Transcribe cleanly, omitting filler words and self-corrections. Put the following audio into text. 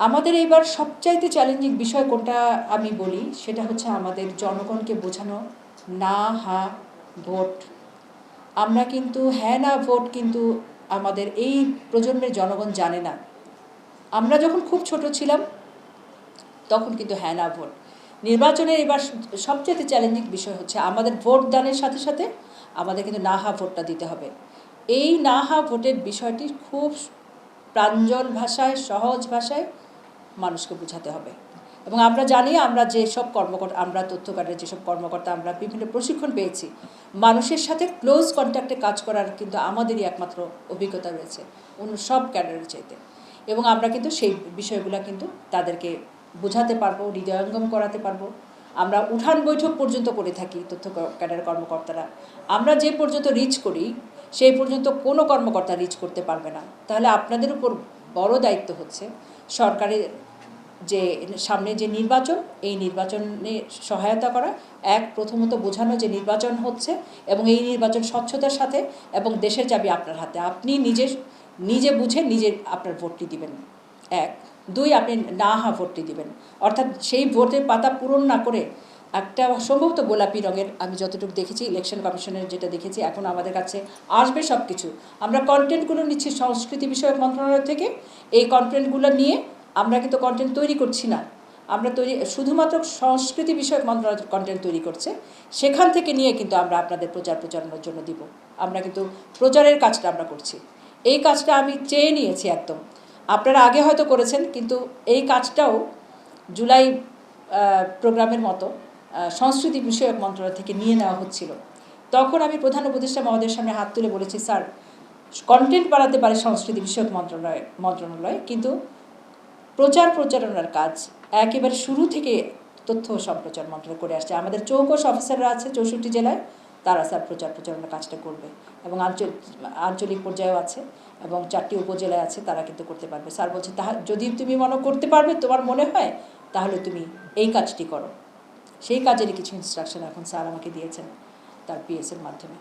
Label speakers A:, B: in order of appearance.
A: আমাদের এইবার সবচাইতে চ্যালেঞ্জিং বিষয় কোনটা আমি বলি, সেটা হচ্ছে আমাদের জনগণকে বোঝানো না হা ভোট। আমরা কিন্তু হ্যাঁ না ভোট কিন্তু আমাদের এই প্রজন্মের জনগণ জানে না। আমরা যখন খুব ছোট ছিলাম তখন কিন্তু হ্যাঁ না ভোট। নির্বাচনের এবার সবচেয়ে চ্যালেঞ্জিং বিষয় হচ্ছে আমাদের ভোট দানের সাথে সাথে আমাদের কিন্তু না হা ভোটটা দিতে হবে। এই না হা ভোটের বিষয়টি খুব প্রাঞ্জল ভাষায়, সহজ ভাষায় মানুষকে বোঝাতে হবে। এবং আমরা জানি, আমরা যেসব কর্মকর্তা, আমরা তথ্য কার্ডের যেসব কর্মকর্তা আমরা বিভিন্ন প্রশিক্ষণ পেয়েছি, মানুষের সাথে ক্লোজ কন্ট্যাক্টে কাজ করার কিন্তু আমাদেরই একমাত্র অভিজ্ঞতা রয়েছে অন্য সব ক্যাডারের চাইতে। এবং আমরা কিন্তু সেই বিষয়গুলো কিন্তু তাদেরকে বোঝাতে পারবো, হৃদয়ঙ্গম করাতে পারবো। আমরা উঠান বৈঠক পর্যন্ত করে থাকি তথ্য ক্যাডার কর্মকর্তারা। আমরা যে পর্যন্ত রিচ করি সেই পর্যন্ত কোনো কর্মকর্তা রিচ করতে পারবে না। তাহলে আপনাদের উপর বড় দায়িত্ব হচ্ছে সরকারের যে সামনে যে নির্বাচন, এই নির্বাচনে সহায়তা করা। প্রথমত বোঝানো যে নির্বাচন হচ্ছে এবং এই নির্বাচন স্বচ্ছতার সাথে, এবং দেশের চাবি আপনার হাতে, আপনি নিজে বুঝে নিজে আপনার ভোটটি দিবেন। 2, আপনি না হা ভোটটি দিবেন, অর্থাৎ সেই ভোটের পাতা পূরণ না করে একটা সম্ভবত গোলাপি রঙের, আমি যতটুকু দেখেছি ইলেকশন কমিশনের যেটা দেখেছি, এখন আমাদের কাছে আসবে সব কিছু। আমরা কন্টেন্টগুলো নিচ্ছি সংস্কৃতি বিষয়ক মন্ত্রণালয় থেকে। এই কন্টেন্টগুলো নিয়ে আমরা কিন্তু কন্টেন্ট তৈরি করছি না, আমরা শুধুমাত্র সংস্কৃতি বিষয়ক মন্ত্রণালয় কন্টেন্ট তৈরি করছে। সেখান থেকে নিয়ে কিন্তু আমরা আপনাদের প্রচারণার জন্য দিব। আমরা কিন্তু প্রচারের কাজটা আমরা করছি। এই কাজটা আমি চেয়ে নিয়েছি একদম। আপনারা আগে হয়তো করেছেন, কিন্তু এই কাজটাও জুলাই প্রোগ্রামের মতো সংস্কৃতি বিষয়ক মন্ত্রণালয় থেকে নিয়ে নেওয়া হচ্ছিল। তখন আমি প্রধান উপদেষ্টা মহোদয়ের সামনে হাত তুলে বলেছি, স্যার, কন্টেন্ট বাড়াতে পারে সংস্কৃতি বিষয়ক মন্ত্রণালয়, কিন্তু প্রচারণার কাজ একেবারে শুরু থেকে তথ্য সম্প্রচার মন্ত্রণালয় করে আসছে। আমাদের চৌকস অফিসাররা আছে 64 জেলায়, তারা স্যার প্রচারণার কাজটা করবে। এবং আঞ্চলিক পর্যায়েও আছে এবং 4টি উপজেলায় আছে, তারা কিন্তু করতে পারবে। স্যার বলছে, যদি তুমি করতে পারবে, তোমার মনে হয়, তাহলে তুমি এই কাজটি করো। সেই কাজেরই কিছু ইনস্ট্রাকশন এখন স্যার আমাকে দিয়েছেন তার পিএসের মাধ্যমে।